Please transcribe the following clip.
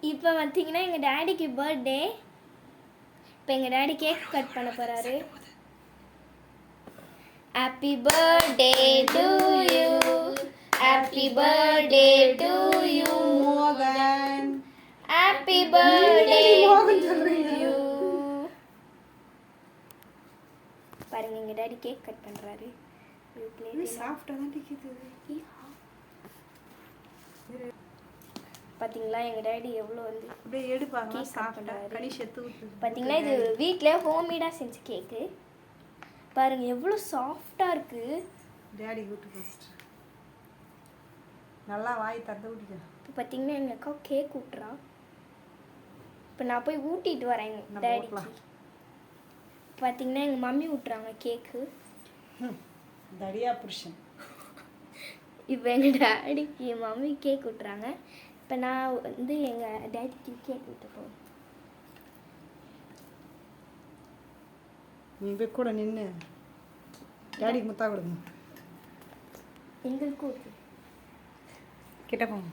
இப்போ பார்த்தீங்கன்னா எங்கள் டேடிக்கு பர்த்டே. இப்போ எங்கள் டேடி கேக் கட் பண்ண போகிறாரு. Happy birthday to you, happy birthday to you மோகன், ஹாப்பி பர்த்டே டு யூ. பாருங்க எங்கள் டேடி கேக் கட் பண்ணுறாரு. சாஃப்டாக தான் இருக்குது. பார்த்தீங்களா எங்கள் டேடி எவ்வளோ வந்து அப்படியே எடுப்பாங்க சாஃப்டாக கனி செத்து. பார்த்தீங்களா இது வீட்டில் ஹோம்மேடாக செஞ்ச கேக்கு. பாருங்க எவ்வளோ சாஃப்டாக இருக்குது. டேடி ஊட்டு ஃபஸ்ட் நல்லா வாய் தந்து ஊட்டிக்க. இப்போ பார்த்தீங்கன்னா எங்கள் அக்கா கேக் ஊட்டுறா. இப்போ நான் போய் ஊட்டிட்டு வரேன் எங்கள் டேடிக்கு. பார்த்தீங்கன்னா எங்கள் மம்மி ஊட்டுறாங்க கேக்கு. தடியா புருஷன். இப்போ எங்கள் டேடிக்கு என் மம்மி கேக் ஊட்டுறாங்க. இப்போ நான் வந்து எங்கள் டேடிக்கு கேக் ஊட்ட போகிறேன். நீ போய் கூட நின்று டேடிக்கு முத்தா கொடுங்க. எங்களுக்கும் கிட்ட போங்க.